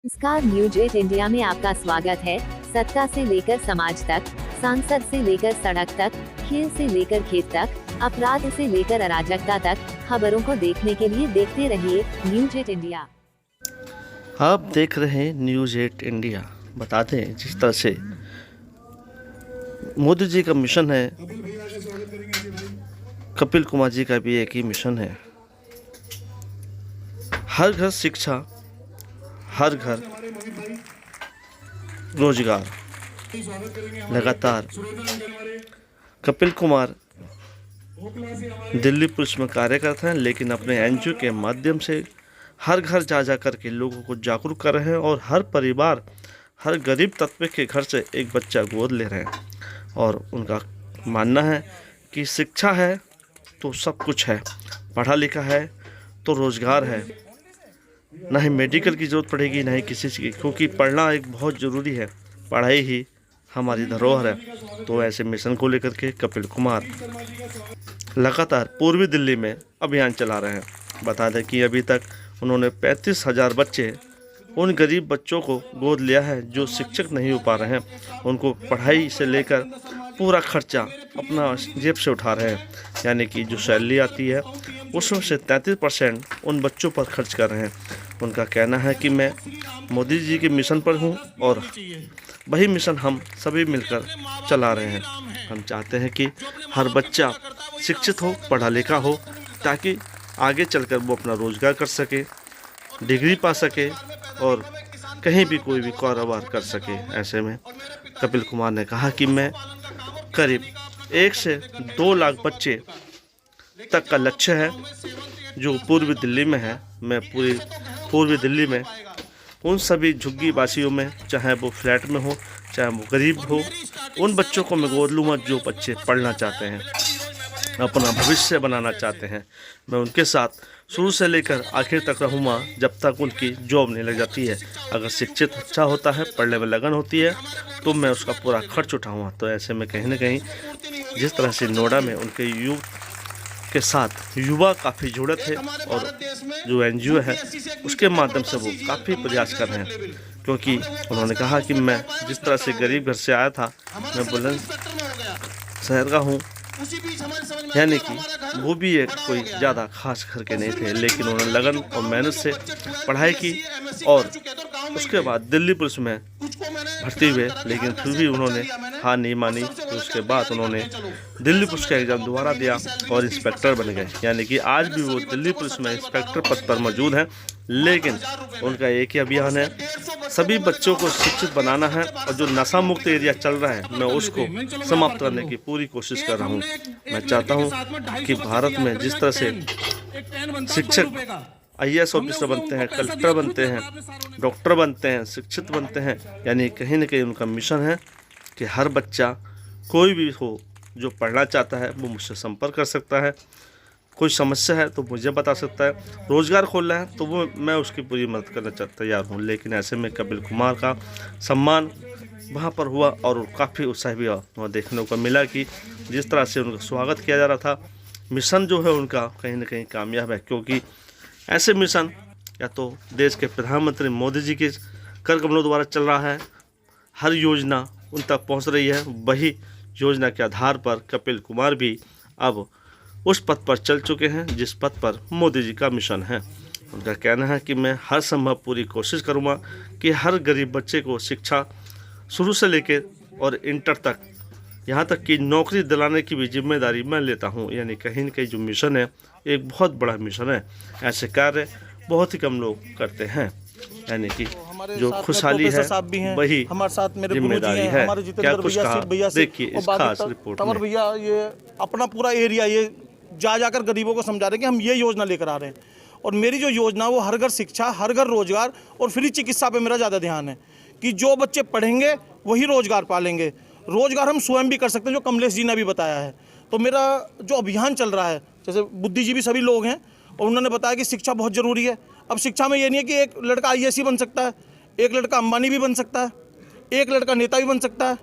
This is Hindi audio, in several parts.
नमस्कार, न्यूज 8 इंडिया में आपका स्वागत है। सत्ता से लेकर समाज तक, सांसद से लेकर सड़क तक, खेल से लेकर खेत तक, अपराध से लेकर अराजकता तक, खबरों को देखने के लिए देखते रहिए न्यूज 8 इंडिया। आप देख रहे हैं न्यूज 8 इंडिया। बता दें, जिस तरह से मोदी जी का मिशन है, कपिल कुमार जी का भी एक ही मिशन है। हर घर शिक्षा, हर घर रोजगार। लगातार कपिल कुमार दिल्ली पुलिस में कार्यरत हैं, लेकिन अपने एनजीओ के माध्यम से हर घर जा जा कर के लोगों को जागरूक कर रहे हैं और हर परिवार, हर गरीब तबके के घर से एक बच्चा गोद ले रहे हैं। और उनका मानना है कि शिक्षा है तो सब कुछ है, पढ़ा लिखा है तो रोज़गार है, ना ही मेडिकल की ज़रूरत पड़ेगी, ना ही किसी चीज़ की, क्योंकि पढ़ना एक बहुत ज़रूरी है। पढ़ाई ही हमारी धरोहर है। तो ऐसे मिशन को लेकर के कपिल कुमार लगातार पूर्वी दिल्ली में अभियान चला रहे हैं। बता दें कि अभी तक उन्होंने 35,000 बच्चे, उन गरीब बच्चों को गोद लिया है जो शिक्षक नहीं हो पा रहे हैं। उनको पढ़ाई से लेकर पूरा खर्चा अपना जेब से उठा रहे हैं, यानी कि जो सैलरी आती है उसमें से 33% उन बच्चों पर खर्च कर रहे हैं। उनका कहना है कि मैं मोदी जी के मिशन पर हूं और वही मिशन हम सभी मिलकर चला रहे हैं। हम चाहते हैं कि हर बच्चा शिक्षित हो, पढ़ा लिखा हो, ताकि आगे चलकर वो अपना रोज़गार कर सके, डिग्री पा सके और कहीं भी कोई भी कारोबार कर सके। ऐसे में कपिल कुमार ने कहा कि मैं करीब 1 से 2 लाख बच्चे तक का लक्ष्य है जो पूर्वी दिल्ली में है। मैं पूर्वी दिल्ली में उन सभी झुग्गी वासियों में, चाहे वो फ्लैट में हो, चाहे वो गरीब हो, उन बच्चों को मैं गोद लूँगा जो बच्चे पढ़ना चाहते हैं, अपना भविष्य बनाना चाहते हैं। मैं उनके साथ शुरू से लेकर आखिर तक रहूँगा जब तक उनकी जॉब नहीं लग जाती है। अगर शिक्षित अच्छा होता है, पढ़ने में लगन होती है, तो मैं उसका पूरा खर्च उठाऊँगा। तो ऐसे में कहीं ना कहीं जिस तरह से नोएडा में उनके यूथ के साथ युवा काफ़ी जुड़े थे और जो एनजीओ है उसके माध्यम से वो काफ़ी प्रयास कर रहे हैं, क्योंकि उन्होंने कहा कि मैं जिस तरह से गरीब घर से आया था, मैं बुलंद शहर का हूँ, यानी कि वो भी एक कोई ज़्यादा खास घर के नहीं थे, लेकिन उन्होंने लगन और मेहनत से पढ़ाई की और उसके बाद दिल्ली पुलिस में भर्ती हुए। लेकिन फिर भी उन्होंने हार नहीं मानी। तो उसके बाद उन्होंने दिल्ली पुलिस का एग्ज़ाम दोबारा दिया और इंस्पेक्टर बन गए, यानी कि आज भी वो दिल्ली पुलिस में इंस्पेक्टर पद पर मौजूद हैं। लेकिन उनका एक ही अभियान है, सभी बच्चों को शिक्षित बनाना है और जो नशा मुक्त एरिया चल रहा है मैं उसको समाप्त करने की पूरी कोशिश कर रहा हूँ। मैं चाहता हूँ कि भारत में जिस तरह से शिक्षक IAS ऑफिसर बनते हैं, कलेक्टर बनते हैं, डॉक्टर बनते हैं, शिक्षित बनते हैं, यानी कहीं ना कहीं उनका मिशन है कि हर बच्चा कोई भी हो जो पढ़ना चाहता है वो मुझसे संपर्क कर सकता है। कोई समस्या है तो मुझे बता सकता है, रोज़गार खोलना है तो वो मैं उसकी पूरी मदद करना तैयार हूँ। लेकिन ऐसे में कपिल कुमार का सम्मान वहाँ पर हुआ और काफ़ी उत्साह भी वहाँ देखने को मिला कि जिस तरह से उनका स्वागत किया जा रहा था। मिशन जो है उनका कहीं ना कहीं कामयाब है, क्योंकि ऐसे मिशन या तो देश के प्रधानमंत्री मोदी जी के कर कमलों द्वारा चल रहा है, हर योजना उन तक पहुंच रही है। वही योजना के आधार पर कपिल कुमार भी अब उस पथ पर चल चुके हैं जिस पथ पर मोदी जी का मिशन है। उनका कहना है कि मैं हर संभव पूरी कोशिश करूंगा कि हर गरीब बच्चे को शिक्षा शुरू से लेकर और इंटर तक, यहाँ तक कि नौकरी दिलाने की भी जिम्मेदारी मैं लेता हूँ। यानी कहीं न कहीं जो मिशन है एक बहुत बड़ा मिशन है। ऐसे कार्य बहुत ही कम लोग करते हैं, यानी कि जो खुशहाली है वही हमारे साथ मेरे जिम्मेदारी है। क्या कुछ कहा, देखिए इस खास रिपोर्ट में। भैया ये अपना पूरा एरिया ये जाकर गरीबों को समझा रहे हैं कि हम ये योजना लेकर आ रहे हैं। और मेरी जो योजना वो हर घर शिक्षा, हर घर रोजगार और फ्री चिकित्सा पे मेरा ज़्यादा ध्यान है कि जो बच्चे पढ़ेंगे वही रोजगार पालेंगे। रोजगार हम स्वयं भी कर सकते हैं, जो कमलेश जी ने भी बताया है। तो मेरा जो अभियान चल रहा है, जैसे बुद्धिजीवी सभी लोग हैं और उन्होंने बताया कि शिक्षा बहुत ज़रूरी है। अब शिक्षा में ये नहीं है कि एक लड़का IAS ही बन सकता है, एक लड़का अंबानी भी बन सकता है, एक लड़का नेता भी बन सकता है,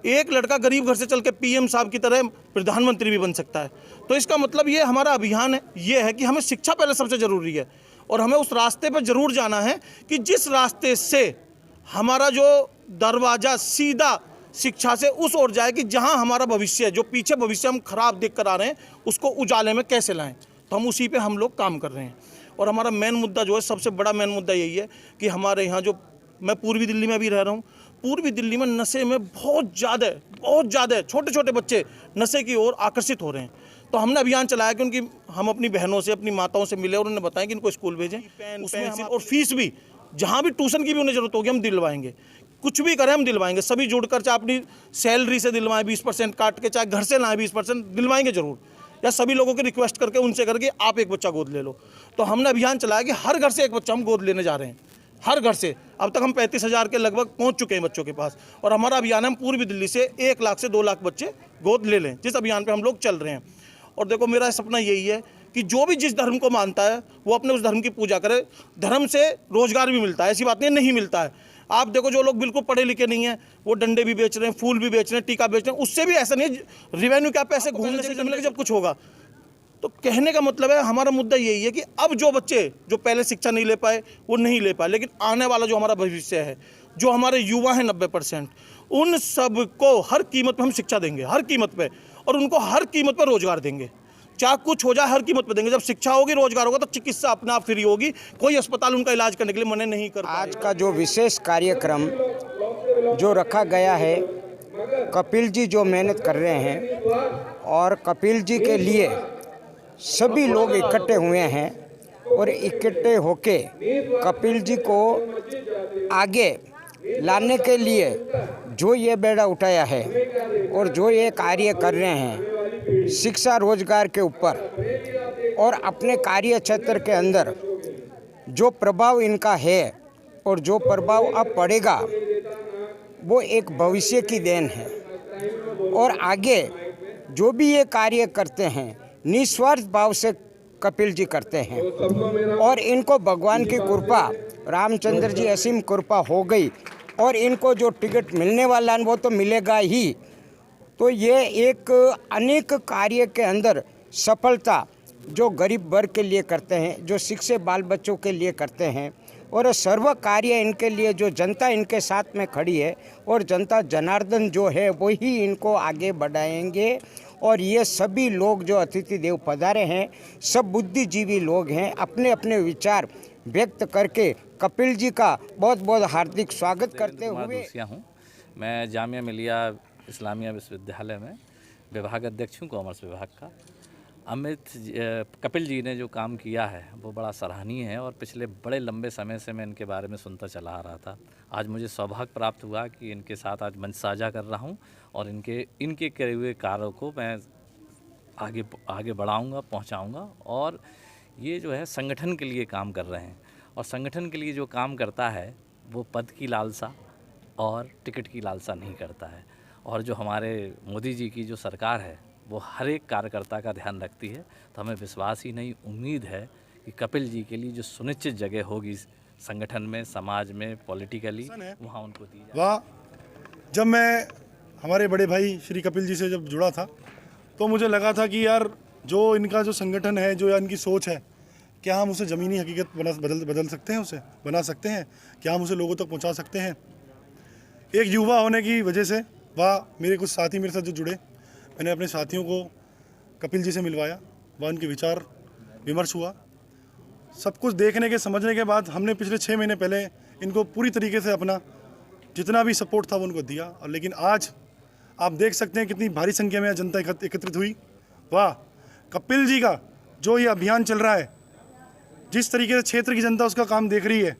एक लड़का गरीब घर से चल के PM साहब की तरह प्रधानमंत्री भी बन सकता है। तो इसका मतलब ये हमारा अभियान है, ये है कि हमें शिक्षा पहले सबसे ज़रूरी है। और हमें उस रास्ते पर ज़रूर जाना है कि जिस रास्ते से हमारा जो दरवाज़ा सीधा शिक्षा से उस ओर जाए कि जहां हमारा भविष्य है, जो पीछे भविष्य हम खराब देख कर आ रहे हैं उसको उजाले में कैसे लाएं। तो हम उसी पे हम लोग काम कर रहे हैं। और हमारा मेन मुद्दा जो है, सबसे बड़ा मेन मुद्दा यही है कि हमारे यहाँ जो, मैं पूर्वी दिल्ली में भी रह रहा हूँ, पूर्वी दिल्ली में नशे में बहुत ज़्यादा छोटे छोटे बच्चे नशे की ओर आकर्षित हो रहे हैं। तो हमने अभियान चलाया कि हम अपनी बहनों से, अपनी माताओं से मिले और उन्हें बताएं कि इनको स्कूल भेजें, उसमें हम और फीस भी, जहाँ भी ट्यूशन की भी उन्हें ज़रूरत होगी हम दिलवाएंगे, कुछ भी करें हम दिलवाएंगे। सभी जुड़कर, चाहे अपनी सैलरी से दिलवाएं 20% काट के, चाहे घर से लाएं 20% दिलवाएंगे ज़रूर, या सभी लोगों की रिक्वेस्ट करके उनसे करके आप एक बच्चा गोद ले लो। तो हमने अभियान चलाया कि हर घर से एक बच्चा हम गोद लेने जा रहे हैं, हर घर से। अब तक हम 35,000 के लगभग पहुंच चुके हैं बच्चों के पास, और हमारा अभियान है हम पूर्वी दिल्ली से 1 लाख से 2 लाख बच्चे गोद ले लें, जिस अभियान पे हम लोग चल रहे हैं। और देखो, मेरा सपना यही है कि जो भी जिस धर्म को मानता है वो अपने उस धर्म की पूजा करे। धर्म से रोजगार भी मिलता है, ऐसी बात नहीं मिलता है। आप देखो, जो लोग बिल्कुल पढ़े लिखे नहीं हैं वो डंडे भी बेच रहे हैं, फूल भी बेच रहे हैं, टीका बेच रहे हैं, उससे भी ऐसा नहीं है। रिवेन्यू क्या, पैसे घूमने से मिलेगा जब कुछ होगा। तो कहने का मतलब है, हमारा मुद्दा यही है कि अब जो बच्चे जो पहले शिक्षा नहीं ले पाए वो नहीं ले पाए, लेकिन आने वाला जो हमारा भविष्य है, जो हमारे युवा हैं 90%, उन सब को हर कीमत पे हम शिक्षा देंगे, हर कीमत पे, और उनको हर कीमत पे रोजगार देंगे। चाहे कुछ हो जाए, हर कीमत पे देंगे। जब शिक्षा होगी, रोजगार होगा, तो चिकित्सा अपने आप फ्री होगी, कोई अस्पताल उनका इलाज करने के लिए मना नहीं कर। आज का जो विशेष कार्यक्रम जो रखा गया है, कपिल जी जो मेहनत कर रहे हैं, और कपिल जी के लिए सभी लोग इकट्ठे हुए हैं, और इकट्ठे होके कपिल जी को आगे लाने के लिए जो ये बेड़ा उठाया है और जो ये कार्य कर रहे हैं शिक्षा रोजगार के ऊपर, और अपने कार्य क्षेत्र के अंदर जो प्रभाव इनका है और जो प्रभाव अब पड़ेगा वो एक भविष्य की देन है। और आगे जो भी ये कार्य करते हैं निस्वार्थ भाव से कपिल जी करते हैं, और इनको भगवान की कृपा, रामचंद्र जी असीम कृपा हो गई, और इनको जो टिकट मिलने वाला है वो तो मिलेगा ही। तो ये एक अनेक कार्य के अंदर सफलता जो गरीब वर्ग के लिए करते हैं, जो शिक्षित बाल बच्चों के लिए करते हैं, और सर्व कार्य इनके लिए जो जनता इनके साथ में खड़ी है, और जनता जनार्दन जो है वही इनको आगे बढ़ाएंगे। और ये सभी लोग जो अतिथि देव पधारे हैं सब बुद्धिजीवी लोग हैं, अपने अपने विचार व्यक्त करके कपिल जी का बहुत बहुत हार्दिक स्वागत करते हुए। मैं जामिया मिलिया इस्लामिया विश्वविद्यालय में विभाग अध्यक्ष हूँ, कॉमर्स विभाग का। कपिल जी ने जो काम किया है वो बड़ा सराहनीय है, और पिछले बड़े लंबे समय से मैं इनके बारे में सुनता चला आ रहा था। आज मुझे सौभाग्य प्राप्त हुआ कि इनके साथ आज मंच साझा कर रहा हूँ, और इनके करे हुए कार्यों को मैं आगे बढ़ाऊँगा, पहुँचाऊँगा। और ये जो है संगठन के लिए काम कर रहे हैं, और संगठन के लिए जो काम करता है वो पद की लालसा और टिकट की लालसा नहीं करता है। और जो हमारे मोदी जी की जो सरकार है वो हर एक कार्यकर्ता का ध्यान रखती है। तो हमें विश्वास ही नहीं, उम्मीद है कि कपिल जी के लिए जो सुनिश्चित जगह होगी संगठन में, समाज में, पॉलिटिकली, वहाँ उनको दी जाए। वाह, जब मैं हमारे बड़े भाई श्री कपिल जी से जब जुड़ा था तो मुझे लगा था कि यार जो इनका जो संगठन है, जो इनकी सोच है, क्या हम उसे ज़मीनी हकीकत बदल सकते हैं, उसे बना सकते हैं, क्या हम उसे लोगों तक पहुंचा सकते हैं। एक युवा होने की वजह से वाह, मेरे कुछ साथी मेरे साथ जो जुड़े, मैंने अपने साथियों को कपिल जी से मिलवाया, वह उनके विचार विमर्श हुआ। सब कुछ देखने के समझने के बाद हमने पिछले 6 महीने पहले इनको पूरी तरीके से अपना जितना भी सपोर्ट था वो उनको दिया। और लेकिन आज आप देख सकते हैं कितनी भारी संख्या में जनता एकत्रित हुई। वाह, कपिल जी का जो ये अभियान चल रहा है, जिस तरीके से क्षेत्र की जनता उसका काम देख रही है,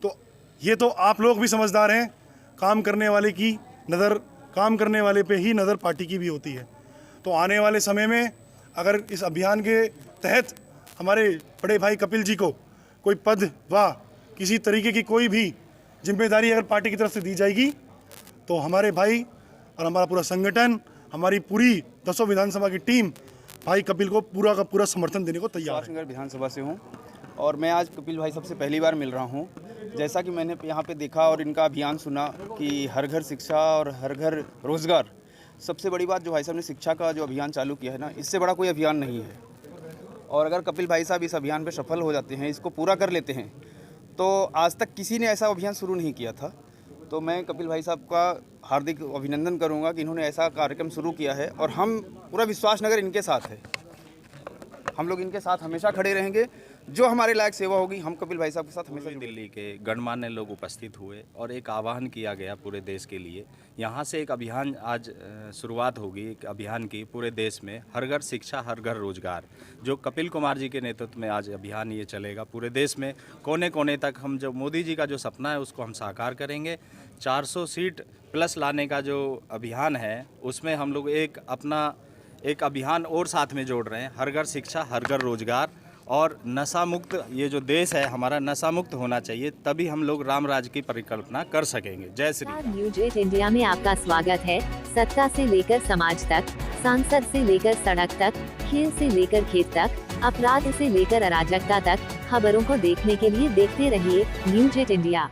तो ये तो आप लोग भी समझदार हैं। काम करने वाले की नज़र, काम करने वाले पे ही नज़र पार्टी की भी होती है। तो आने वाले समय में अगर इस अभियान के तहत हमारे बड़े भाई कपिल जी को कोई पद व किसी तरीके की कोई भी जिम्मेदारी अगर पार्टी की तरफ से दी जाएगी, तो हमारे भाई और हमारा पूरा संगठन, हमारी पूरी 10 विधानसभा की टीम भाई कपिल को पूरा का पूरा समर्थन देने को तैयार है। विधानसभा से हूँ और मैं आज कपिल भाई सबसे पहली बार मिल रहा हूँ। जैसा कि मैंने यहाँ पे देखा और इनका अभियान सुना कि हर घर शिक्षा और हर घर रोज़गार, सबसे बड़ी बात जो भाई साहब ने शिक्षा का जो अभियान चालू किया है ना, इससे बड़ा कोई अभियान नहीं है। और अगर कपिल भाई साहब इस अभियान पे सफल हो जाते हैं, इसको पूरा कर लेते हैं, तो आज तक किसी ने ऐसा अभियान शुरू नहीं किया था। तो मैं कपिल भाई साहब का हार्दिक अभिनंदन करूंगा कि इन्होंने ऐसा कार्यक्रम शुरू किया है, और हम पूरा विश्वास नगर इनके साथ है। हम लोग इनके साथ हमेशा खड़े रहेंगे, जो हमारे लायक सेवा होगी हम कपिल भाई साहब के साथ हमेशा। दिल्ली के गणमान्य लोग उपस्थित हुए और एक आह्वान किया गया पूरे देश के लिए। यहाँ से एक अभियान आज शुरुआत होगी, एक अभियान की पूरे देश में, हर घर शिक्षा हर घर रोजगार, जो कपिल कुमार जी के नेतृत्व में आज अभियान ये चलेगा पूरे देश में। कोने कोने तक हम जो मोदी जी का जो सपना है उसको हम साकार करेंगे। 400 सीट प्लस लाने का जो अभियान है उसमें हम लोग एक अभियान और साथ में जोड़ रहे हैं, हर घर शिक्षा हर घर रोजगार, और नशा मुक्त ये जो देश है हमारा नशा मुक्त होना चाहिए, तभी हम लोग राम राज्य की परिकल्पना कर सकेंगे। जय श्री राम। न्यूज 8 इंडिया में आपका स्वागत है। सत्ता से लेकर समाज तक, सांसद से लेकर सड़क तक, खेल से लेकर खेत तक, अपराध से लेकर अराजकता तक, खबरों को देखने के लिए देखते रहिए न्यूज 8 इंडिया।